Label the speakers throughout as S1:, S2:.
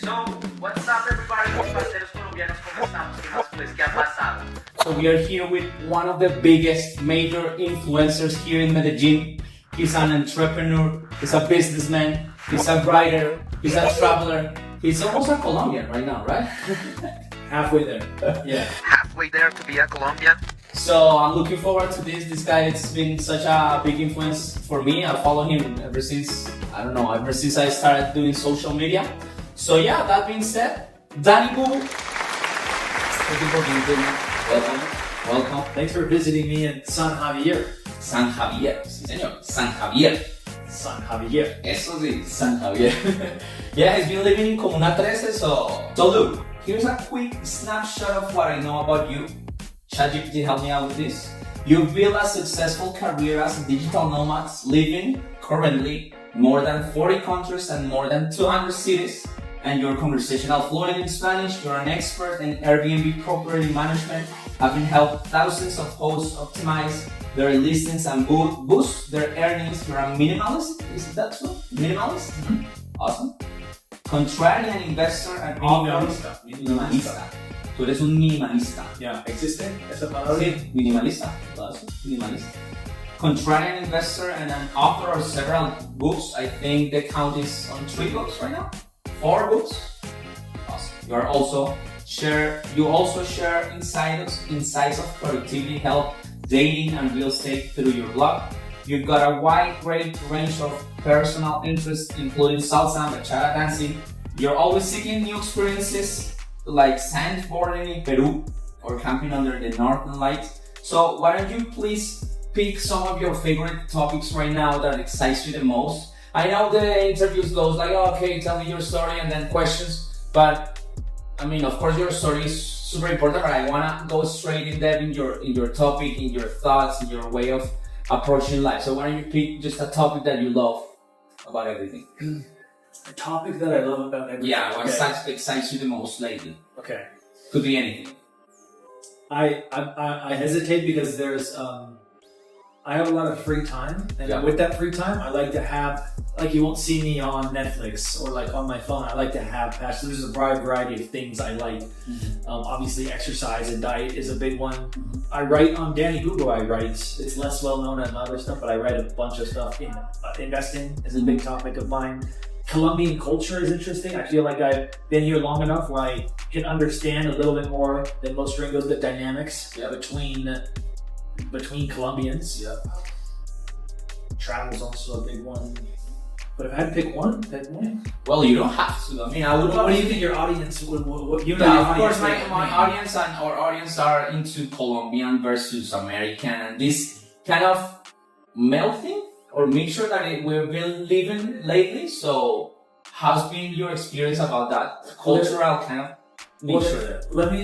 S1: So, what's up everybody? Los parceros colombianos, ¿cómo estamos? ¿Qué más pues? ¿Qué ha pasado?
S2: So we are here with one of the biggest major influencers here in Medellín. He's an entrepreneur, he's a businessman, he's a writer, he's a traveler. He's almost a Colombian right now, right?
S3: Halfway there. Yeah.
S1: Halfway there to be a Colombian.
S2: So I'm looking forward to this. This guy has been such a big influence for me. I follow him ever since I started doing social media. So yeah, that being said, Danny Booboo.
S3: Thank you for being here.
S2: Welcome.
S3: Thanks for visiting me in San Javier.
S2: San Javier, sí señor, San Javier.
S3: San Javier.
S2: Eso sí, San Javier. Yeah, he's been living in Comuna 13, so look, here's a quick snapshot of what I know about you. ChatGPT help me out with this. You've built a successful career as a digital nomad, living currently more than 40 countries and more than 200 cities. And you're conversational fluent in Spanish. You're an expert in Airbnb property management, having helped thousands of hosts optimize their listings and boost their earnings. You're a minimalist, is that true? Minimalist? Mm-hmm. Awesome. Contrarian investor and
S3: Minimalista.
S2: Minimalista. Tú eres un minimalista.
S3: Yeah. ¿Existe esa palabra?
S2: Sí, minimalista. Minimalista. Contrarian investor and an author of several books. I think the count is on 3 books right now. 4 books. Awesome. You also share insights of productivity, health, dating, and real estate through your blog. You've got a wide range of personal interests, including salsa and bachata dancing. You're always seeking new experiences like sandboarding in Peru or camping under the northern lights. So why don't you please pick some of your favorite topics right now that excites you the most? I know the interviews goes like, oh, okay, tell me your story and then questions, but I mean, of course your story is super important, but I wanna go straight in depth in your topic, in your thoughts, in your way of approaching life. So why don't you pick just a topic that you love about everything?
S3: A topic that I love about everything.
S2: Yeah, what excites you the most lately?
S3: Okay.
S2: Could be anything.
S3: I hesitate because there's I have a lot of free time, and with that free time, I like to have, like, you won't see me on Netflix or like on my phone. I like to have passion. There's a wide variety of things I like. Mm-hmm. Obviously, exercise and diet is a big one. Mm-hmm. I write on Danny Booboo. I write. It's less well known than other stuff, but I write a bunch of stuff. In investing is a big topic of mine. Colombian culture is interesting. I feel like I've been here long enough where I can understand a little bit more than most gringos the dynamics between Colombians.
S2: Yeah.
S3: Travel's also a big one. But if I had to pick one.
S2: Well, you don't have to. I mean, I would.
S3: What do you think your audience would? What you know?
S2: Yeah, of course, my audience and our audience are into Colombian versus American, and this kind of melting or mixture that we've been living lately. So, how's been your experience about that cultural kind of?
S3: Well,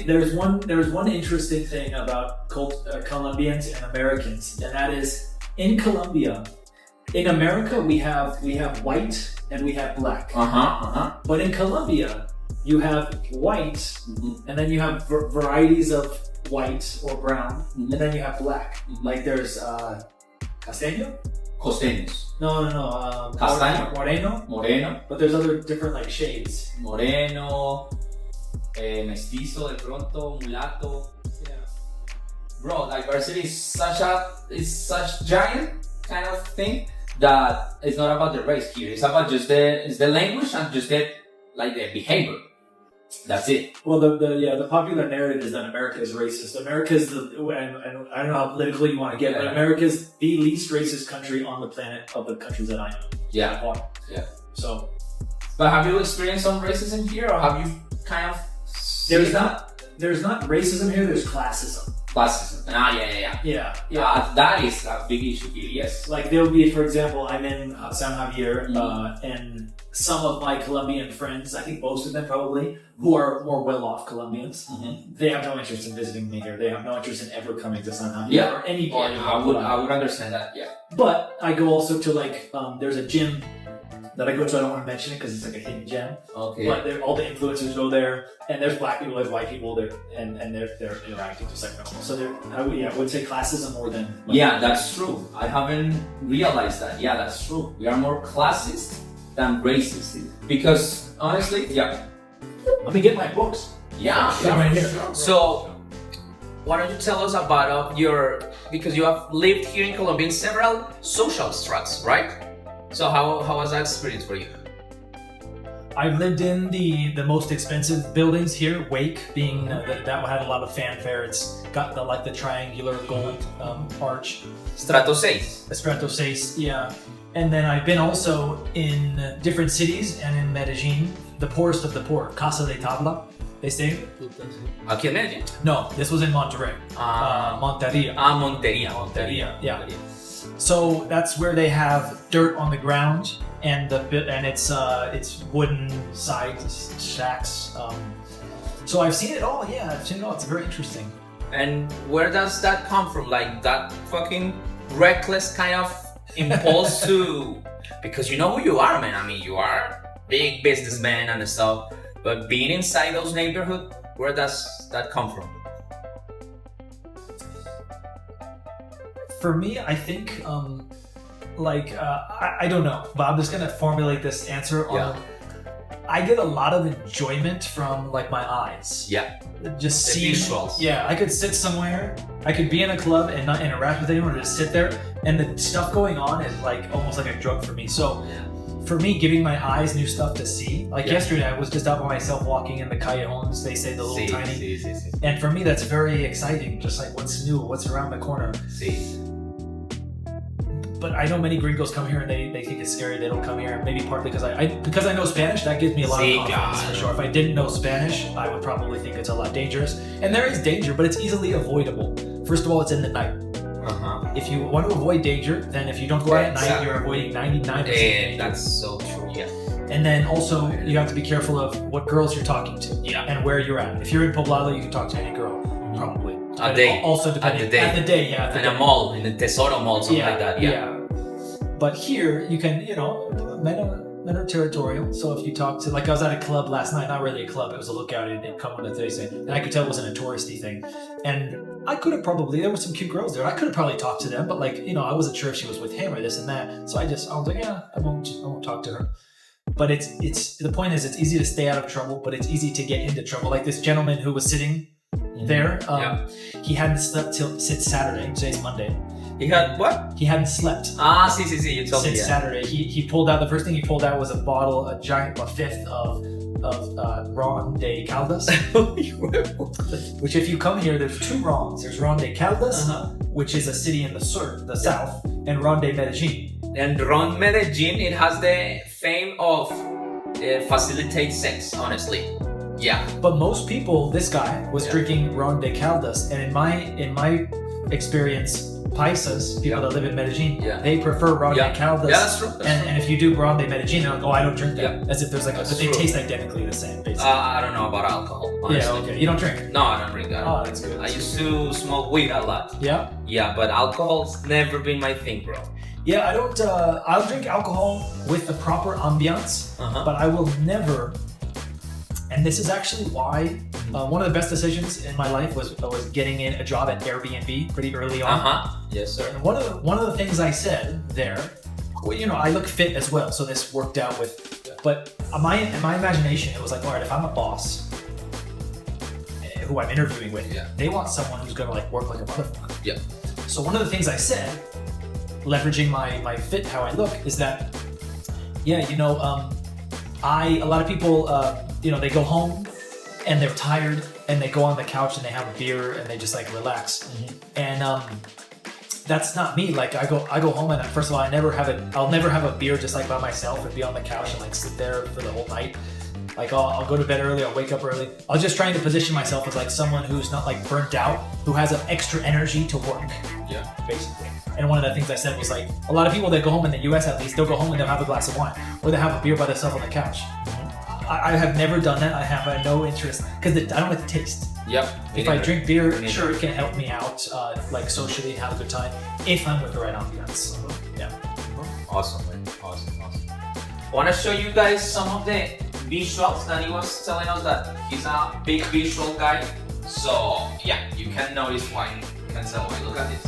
S3: there's one interesting thing about Colombians and Americans, and that is in Colombia. In America, we have white and we have black. But in Colombia, you have white, and then you have varieties of white or brown, and then you have black. Like there's castaño.
S2: Costeños.
S3: No.
S2: Castaño.
S3: Moreno. But there's other different like shades.
S2: Moreno. Mestizo, de pronto, mulato.
S3: Yeah.
S2: Bro, diversity is such giant kind of thing that it's not about the race here. It's about just the language and just the behavior. That's it.
S3: Well, the popular narrative is that America is racist. America is and I don't know how political you want to get, but America is the least racist country on the planet of the countries that I know.
S2: Yeah.
S3: Yeah. So.
S2: But have you experienced some racism here, or have you kind of?
S3: There's not racism here. There's classism.
S2: Yeah. That is a big issue here. Yes.
S3: Like there will be, for example, I'm in San Javier, and some of my Colombian friends, I think most of them probably, who are more well-off Colombians, they have no interest in visiting me here. They have no interest in ever coming to San Javier or any part.
S2: Yeah, I would understand that. Yeah.
S3: But I go also to there's a gym that I go to. I don't want to mention it because it's like a hidden gem.
S2: Okay.
S3: But all the influencers go there, and there's black people, there's white people there, and they're interacting just like normal. So I would say classism more than.
S2: Yeah, that's true. I haven't realized that. Yeah, that's true. We are more classist than racist because honestly,
S3: Let me get my books.
S2: Yeah,
S3: Right here.
S2: So, why don't you tell us about because you have lived here in Colombia in several social strats, right? So how was that experience for you?
S3: I've lived in the most expensive buildings here, Wake being that had a lot of fanfare. It's got the triangular gold arch.
S2: Strato 6.
S3: Strato 6, yeah. And then I've been also in different cities and in Medellín, the poorest of the poor, Casa de Tabla. They stay?
S2: Aquí en Medellín?
S3: No, this was in Monterrey. Monteria.
S2: Monteria.
S3: Yeah. So that's where they have dirt on the ground and it's wooden side shacks. So I've seen it all. Yeah, I've seen it all. It's very interesting.
S2: And where does that come from? Like that fucking reckless kind of impulse to, because you know who you are, man. I mean, you are big businessman and stuff. But being inside those neighborhoods, where does that come from?
S3: For me, I think, I don't know, but I'm just gonna formulate this answer on. I get a lot of enjoyment from my eyes.
S2: Yeah.
S3: Just
S2: the
S3: seeing.
S2: visuals.
S3: Yeah, I could sit somewhere. I could be in a club and not interact with anyone, or just sit there, and the stuff going on is almost like a drug for me. So. For me, giving my eyes new stuff to see. Yesterday, I was just out by myself walking in the callejones, they say, the little tiny. And for me, that's very exciting. Just what's new, what's around the corner. But I know many gringos come here and they think it's scary. They don't come here. Maybe partly because I know Spanish. That gives me a lot of confidence for sure. If I didn't know Spanish, I would probably think it's a lot dangerous. And there is danger, but it's easily avoidable. First of all, it's in the night. If you want to avoid danger, then if you don't go out at night, you're avoiding 99% of danger.
S2: That's so true, yeah.
S3: And then also, you have to be careful of what girls you're talking to and where you're at. If you're in Poblado, you can talk to any girl, probably.
S2: At the day,
S3: yeah.
S2: In a mall, in the Tesoro Mall, something like that, yeah.
S3: But here, you can, men are territorial. So if you talk to, I was at a club last night, not really a club, it was a lookout in Comuna, and I could tell it wasn't a touristy thing. And I could have there were some cute girls there. I could have probably talked to them, but I wasn't sure if she was with him or this and that. So I was like, I won't talk to her. But it's the point is, it's easy to stay out of trouble, but it's easy to get into trouble. Like this gentleman who was sitting there, he hadn't slept since Saturday. Today's Monday.
S2: He had what?
S3: He hadn't slept.
S2: See, you told me.
S3: Since Saturday. He pulled out, the first thing he pulled out was a fifth of Ron de Caldas. Which if you come here, there's two Rons. There's Ron de Caldas, which is a city in the south, and Ron de Medellín.
S2: And Ron Medellín, it has the fame of facilitate sex, honestly. Yeah.
S3: But most people, this guy was drinking Ron de Caldas, and in my experience, Paisas, people that live in Medellín, they prefer Ron de Caldas.
S2: Yeah, that's true.
S3: And if you do Ron de Medellín, they're like, I don't drink that. As if there's but they
S2: true.
S3: taste identically the same, basically.
S2: I don't know about alcohol, honestly.
S3: Yeah, okay. You don't drink?
S2: No, I don't drink that.
S3: Oh, that's good.
S2: I used to smoke weed a lot.
S3: Yeah?
S2: Yeah, but alcohol's never been my thing, bro.
S3: Yeah, I don't, I'll drink alcohol with the proper ambiance, but I will never, and this is actually why one of the best decisions in my life was getting in a job at Airbnb pretty early on.
S2: Yes, sir.
S3: And one of the things I said there, I look fit as well, so this worked out but in my imagination, it was like, all right, if I'm a boss who I'm interviewing with, they want someone who's gonna work like a motherfucker.
S2: Yeah.
S3: So one of the things I said, leveraging my fit, how I look, is that, a lot of people, they go home and they're tired and they go on the couch and they have a beer and they just relax. And that's not me. I go home and first of all, I'll never have a beer just by myself and be on the couch and sit there for the whole night. I'll go to bed early, I'll wake up early. I was just trying to position myself as someone who's not burnt out, who has an extra energy to work.
S2: Yeah.
S3: Basically. And one of the things I said was a lot of people that go home in the US at least, they'll go home and they'll have a glass of wine or they'll have a beer by themselves on the couch. I have never done that. I have no interest because I don't like the taste.
S2: Yep.
S3: If I drink beer, sure, it can help me out, socially, have a good time, if I'm with the right ambiance. Yeah.
S2: Awesome, man. Awesome. I want to show you guys some of the visuals that he was telling us that he's a big visual guy. So, yeah, you can notice why. You can tell why. Look at this.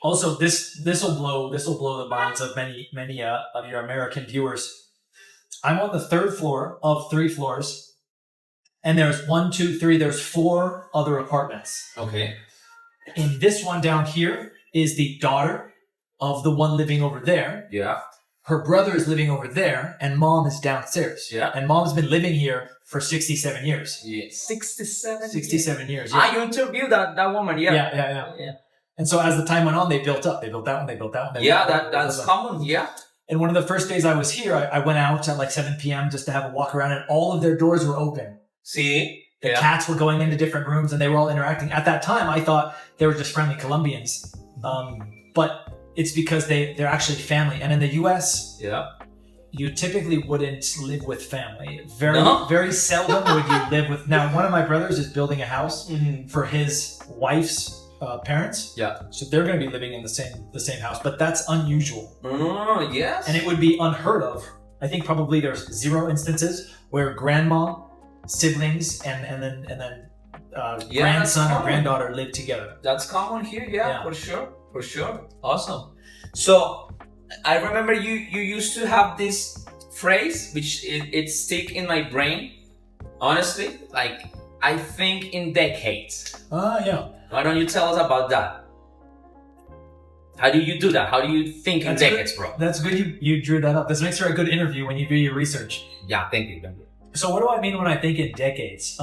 S3: Also, this will blow the minds of many of your American viewers. I'm on the 3rd floor of 3 floors, and there's 1, 2, 3. There's 4 other apartments.
S2: Okay.
S3: And this one down here is the daughter of the one living over there.
S2: Yeah.
S3: Her brother is living over there, and mom is downstairs.
S2: Yeah.
S3: And mom's been living here for 67 years.
S2: Yeah. 67?
S3: 67 years. Yeah.
S2: You interviewed that woman, yeah.
S3: Yeah. And so as the time went on, they built up. They built that one, they built that one.
S2: That's common, yeah.
S3: And one of the first days I was here, I went out at like 7 p.m. just to have a walk around, and all of their doors were open.
S2: See?
S3: The cats were going into different rooms, and they were all interacting. At that time, I thought they were just friendly Colombians. But it's because they're actually family. And in the U.S., you typically wouldn't live with family. Very seldom would you live with... Now, one of my brothers is building a house for his wife's parents. Yeah. So they're going to be living in the same house, but that's unusual.
S2: Oh, yes.
S3: And it would be unheard of. I think probably there's 0 instances where grandma, siblings, and then grandson or granddaughter live together.
S2: That's common here, for sure. Awesome. So I remember you used to have this phrase, which it stick in my brain. Honestly, like I think in decades.
S3: Yeah.
S2: Why don't you tell us about that? How do you do that? How do you think in decades, bro?
S3: That's good you drew that up. This makes for a good interview when you do your research.
S2: Yeah, thank you.
S3: So what do I mean when I think in decades?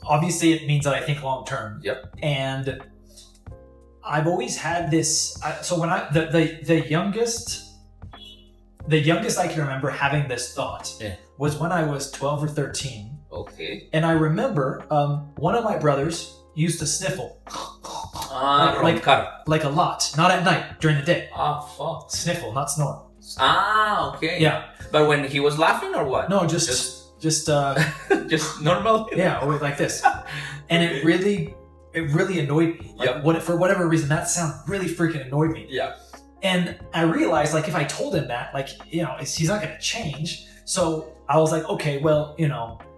S3: Obviously it means that I think long term.
S2: Yep.
S3: And I've always had this. So when the youngest I can remember having this thought was when I was 12 or 13.
S2: Okay.
S3: And I remember one of my brothers used to sniffle. Like a lot. Not at night, during the day.
S2: Fuck.
S3: Sniffle, not snore.
S2: Okay.
S3: Yeah.
S2: But when he was laughing or what?
S3: No, just
S2: normal.
S3: Yeah, always like this. And it really annoyed me. Like, for whatever reason, that sound really freaking annoyed me.
S2: Yeah.
S3: And I realized, like, if I told him that, like, he's not going to change. So I was like, okay, well,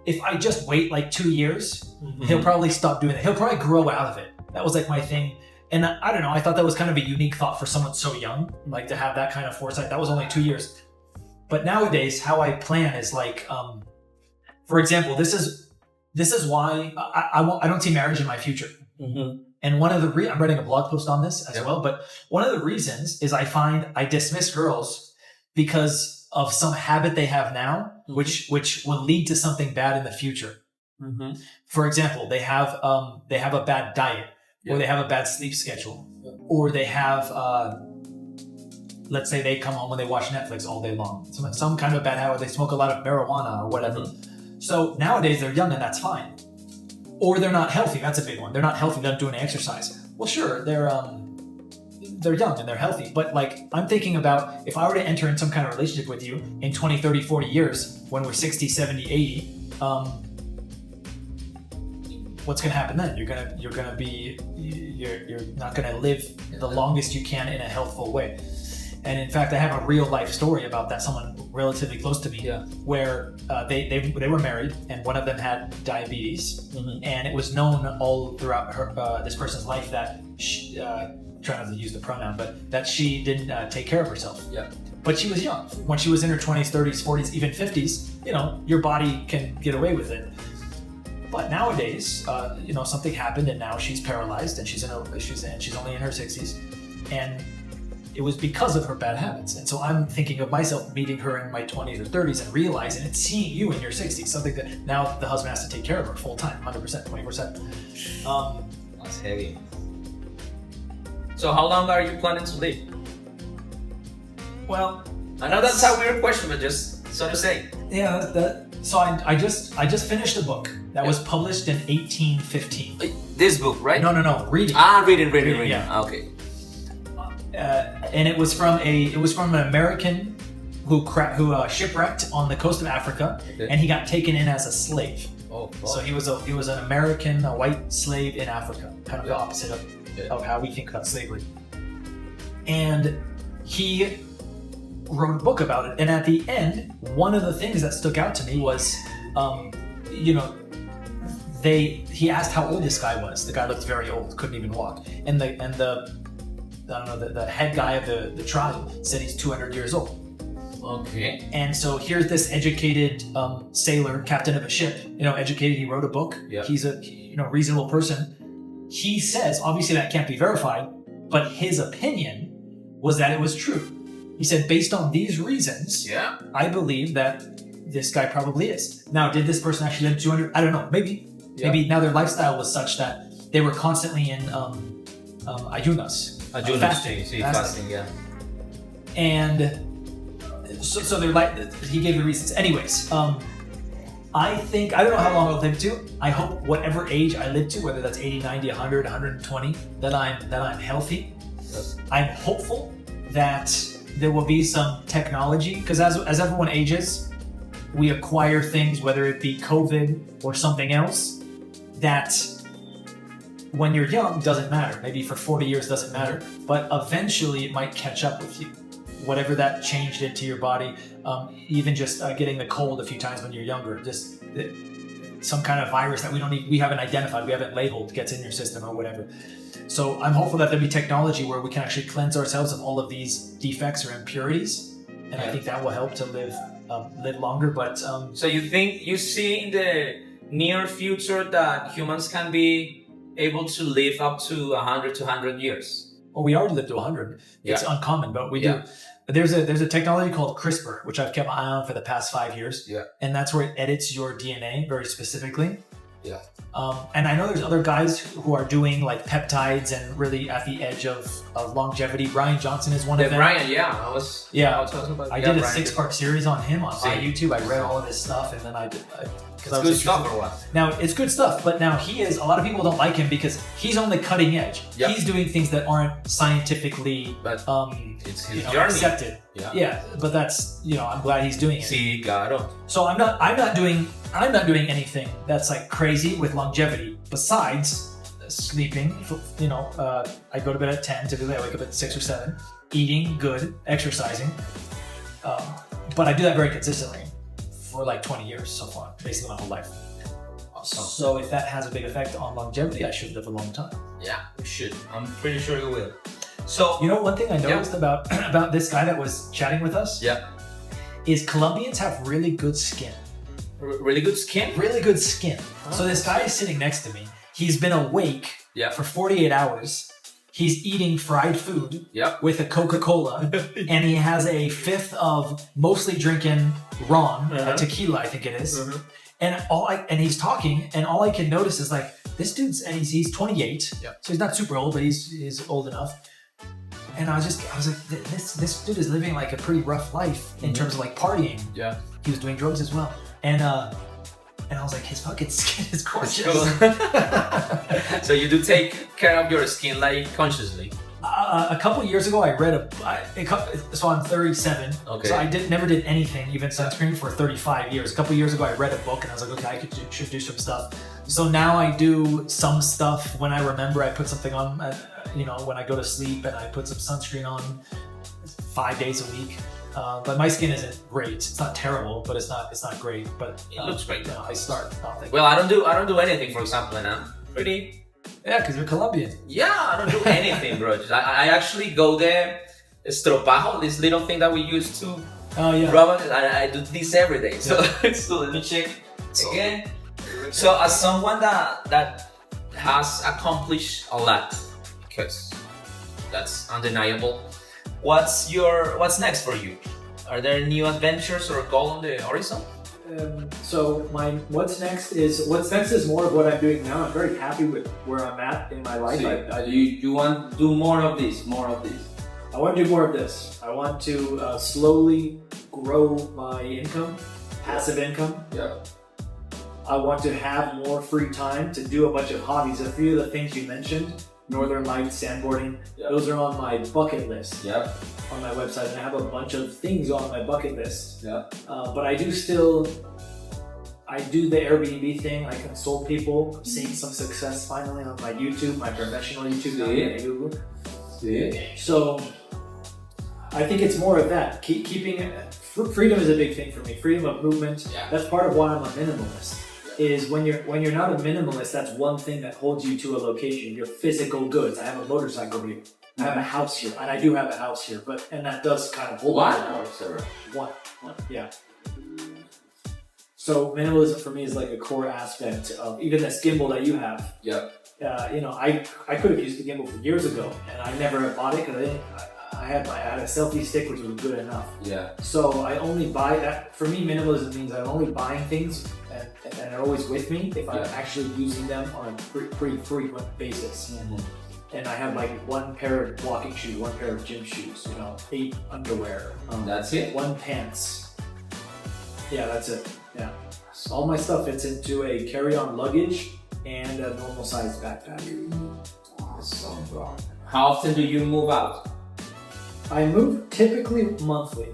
S3: if I just wait like 2 years, he'll probably stop doing it. He'll probably grow out of it. That was like my thing. And I don't know, I thought that was kind of a unique thought for someone so young, like to have that kind of foresight. That was only 2 years. But nowadays, how I plan is like, for example, this is why I don't see marriage in my future. And one of the I'm writing a blog post on this as well, but one of the reasons is I find I dismiss girls because of some habit they have now, which will lead to something bad in the future. For example, they have a bad diet, or they have a bad sleep schedule, or they have let's say they come home and they watch Netflix all day long. Some kind of bad habit. They smoke a lot of marijuana or whatever. So nowadays they're young and that's fine. Or they're not healthy. That's a big one. They're not healthy. They're not doing exercise. Well, sure, they're young and they're healthy. But like, I'm thinking about if I were to enter in some kind of relationship with you in 20, 30, 40 years, when we're 60, 70, 80, what's going to happen then? You're not going to live the longest you can in a healthful way. And in fact, I have a real life story about that. Someone relatively close to me, where they were married, and one of them had diabetes, and it was known all throughout this person's life that she, try not to use the pronoun, but that she didn't take care of herself. But she was young. When she was in her 20s, 30s, 40s, even 50s, your body can get away with it. But nowadays, something happened, and now she's paralyzed, and she's only in her 60s, and it was because of her bad habits. And so I'm thinking of myself meeting her in my 20s or 30s and realizing and seeing you in your 60s, something that now the husband has to take care of her full time, 100%, 24/7.
S2: That's heavy. So how long are you planning to live?
S3: Well,
S2: I know that's a weird question, but just so to say.
S3: Yeah, so I just finished a book that was published in 1815.
S2: This book, right?
S3: No, reading.
S2: Reading.
S3: Yeah.
S2: Okay.
S3: And it was from an American who shipwrecked on the coast of Africa, and he got taken in as a slave. So he was an American, a white slave in Africa, kind of the opposite of how we think about slavery. And he wrote a book about it. And at the end, one of the things that stuck out to me was, he asked how old this guy was. The guy looked very old, couldn't even walk. And the I don't know, the head guy of the tribe said he's 200 years old.
S2: Okay.
S3: And so here's this educated sailor, captain of a ship, educated, he wrote a book.
S2: Yeah.
S3: He's a reasonable person. He says, obviously that can't be verified, but his opinion was that it was true. He said, based on these reasons, I believe that this guy probably is. Now, did this person actually live 200? I don't know. Maybe. Yeah. Maybe now their lifestyle was such that they were constantly in ayunas. Fasting,
S2: yeah.
S3: And so they're like, he gave the reasons. Anyways, I think, I don't know how long I'll live to. I hope whatever age I live to, whether that's 80, 90, 100, 120, that I'm healthy.
S2: Yes.
S3: I'm hopeful that there will be some technology, because as everyone ages, we acquire things, whether it be COVID or something else, that when you're young doesn't matter. Maybe for 40 years doesn't matter, but eventually it might catch up with you. Whatever that changed into your body, even just getting the cold a few times when you're younger, just some kind of virus that we haven't identified, we haven't labeled, gets in your system or whatever. So I'm hopeful that there'll be technology where we can actually cleanse ourselves of all of these defects or impurities, and I think that will help to live longer. But
S2: so you see in the near future that humans can be able to live up to 100 to 100 years?
S3: Well, we already lived to 100. It's uncommon, but we do. There's a technology called CRISPR, which I've kept my eye on for the past 5 years.
S2: Yeah. And
S3: that's where it edits your DNA very specifically.
S2: Yeah.
S3: And I know there's other guys who are doing like peptides and really at the edge of longevity. Brian Johnson is one of them.
S2: Brian, I was talking about.
S3: I did a 6-part series on him on my YouTube. I read all of his stuff, and then
S2: it's good stuff or what?
S3: Now it's good stuff, but now a lot of people don't like him because he's on the cutting edge. Yep. He's doing things that aren't scientifically
S2: it's his journey.
S3: Accepted. Yeah, but that's I'm glad he's doing it.
S2: Sí, claro.
S3: So I'm not doing anything that's like crazy with longevity besides sleeping. I go to bed at 10. Typically I wake up at 6 or 7. Eating good, exercising, but I do that very consistently for like 20 years so far, basically my whole life. Awesome. So if that has a big effect on longevity, I should live a long time.
S2: Yeah, you should. I'm pretty sure you will. So
S3: one thing I noticed about this guy that was chatting with us is Colombians have really good skin.
S2: Really good skin?
S3: Really good skin. So this guy is sitting next to me. He's been awake for 48 hours. He's eating fried food with a Coca-Cola, and he has a fifth of mostly drinking ron, tequila, I think it is. And he's talking, and all I can notice is like this dude's, and he's 28, so he's not super old, but he's old enough. And I was like, this dude is living like a pretty rough life in terms of like partying.
S2: Yeah,
S3: he was doing drugs as well, and I was like, his fucking skin is gorgeous.
S2: So you do take care of your skin like consciously?
S3: A couple years ago, I read so I'm 37.
S2: Okay.
S3: So I never did anything, even sunscreen, for 35 years. A couple years ago, I read a book and I was like, okay, should do some stuff. So now I do some stuff when I remember. I put something on, when I go to sleep, and I put some sunscreen on 5 days a week. But my skin isn't great. It's not terrible, but it's not great. But
S2: it looks great.
S3: I start nothing.
S2: Well, I don't do anything, for example, and I'm pretty.
S3: Yeah, because you're Colombian.
S2: Yeah, I don't do anything, bro. I actually go there, estropajo, this little thing that we use to rub it. I do this every day. So let me check again. So as someone that has accomplished a lot, because that's undeniable. What's next for you? Are there new adventures or a goal on the horizon?
S3: So what's next is more of what I'm doing now. I'm very happy with where I'm at in my life.
S2: You want to do more of this?
S3: I want to do more of this. I want to slowly grow my income, passive income.
S2: Yeah.
S3: I want to have more free time to do a bunch of hobbies. A few of the things you mentioned, Northern Lights, sandboarding, those are on my bucket list on my website, and I have a bunch of things on my bucket list. But I do the Airbnb thing. I consult people. I'm seeing some success finally on my YouTube, my professional YouTube. So I think it's more of that. Keeping freedom is a big thing for me. Freedom of movement. That's part of why I'm a minimalist. is when you're not a minimalist, that's one thing that holds you to a location. Your physical goods. I have a motorcycle here. I have a house here, and I do have a house here, and that does kind of hold
S2: One
S3: me.
S2: or several?
S3: One. Yeah. So minimalism for me is like a core aspect of even this gimbal that you have.
S2: Yeah.
S3: I could have used the gimbal for years ago, and I never bought it because I had a selfie stick which was good enough.
S2: Yeah.
S3: So I only buy that. For me, minimalism means I'm only buying things and they're always with me if I'm actually using them on a pretty frequent basis.
S2: Mm-hmm.
S3: And I have like one pair of walking shoes, one pair of gym shoes, 8 underwear.
S2: That's it?
S3: 1 pants. Yeah, that's it. Yeah. All my stuff fits into a carry-on luggage and a normal sized backpack.
S2: Awesome, bro. How often do you move out?
S3: I move typically monthly,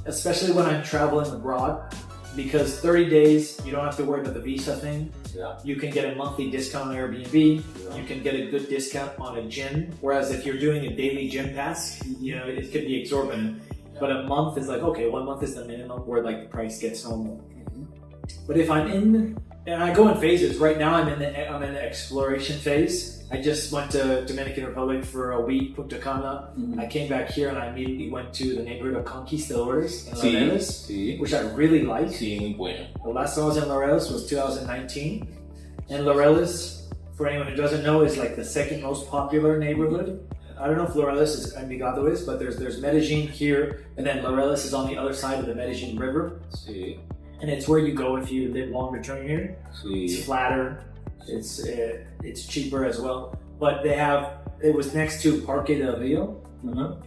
S3: especially when I'm traveling abroad, because 30 days, you don't have to worry about the visa thing.
S2: Yeah.
S3: You can get a monthly discount on Airbnb.
S2: Yeah.
S3: You can get a good discount on a gym. Whereas if you're doing a daily gym pass, it could be exorbitant. But a month is like, okay, 1 month is the minimum where like the price gets normal. But if I'm in, and I go in phases. Right now I'm in the exploration phase. I just went to Dominican Republic for a week, Punta Cana. I came back here and I immediately went to the neighborhood of Conquistadores in Laureles, which I really like.
S2: Bueno.
S3: The last time I was in Laureles was 2019. And Laureles, for anyone who doesn't know, is like the second most popular neighborhood. I don't know if Laureles is Envigado is, but there's Medellín here, and then Laureles is on the other side of the Medellín River. And it's where you go if you live longer term here. It's flatter, it's cheaper as well. But it was next to Parque del Rio,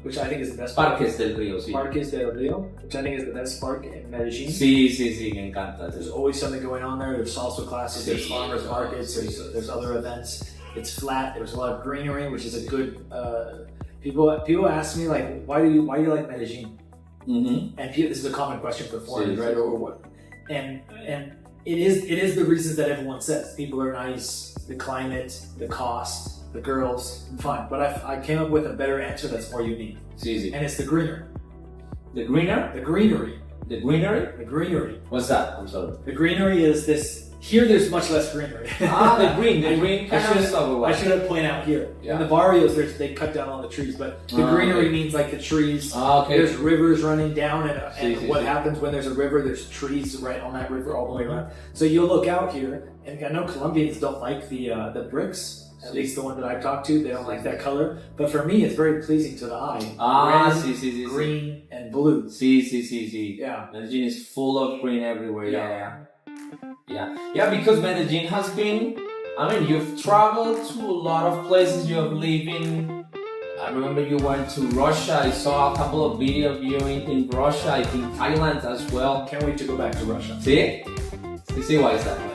S3: which I think is the best park.
S2: Parques del Rio, sí.
S3: Parques del Rio, which I think is the best park in Medellín.
S2: Sí, me encanta.
S3: There's always something going on there. There's salsa classes, there's farmers markets, there's other events. It's flat. There's a lot of greenery, which is a good. People ask me like, why do you like Medellín? And this is a common question for foreigners, right? Or what? And it is the reasons that everyone says. People are nice, the climate, the cost, the girls, fine. But I came up with a better answer that's more unique. And it's the greenery.
S2: The greener?
S3: The greenery.
S2: The greenery?
S3: The greenery.
S2: What's that? I'm sorry.
S3: The greenery is this. Here, there's much less greenery.
S2: The green.
S3: I should point out here. In the barrios, they cut down all the trees, but the greenery means like the trees. There's rivers running down, and what happens when there's a river? There's trees right on that river all the way around. So you'll look out here, and I know Colombians don't like the bricks. At least the one that I've talked to, they don't like that color. But for me, it's very pleasing to the eye. Red, green, and blue. Yeah.
S2: Medellín is full of green everywhere. Yeah, because Medellín has been, you've traveled to a lot of places. You have lived in, I remember you went to Russia. I saw a couple of videos of you in Russia, I think Thailand as well.
S3: Can't wait to go back to Russia.
S2: See, why is that?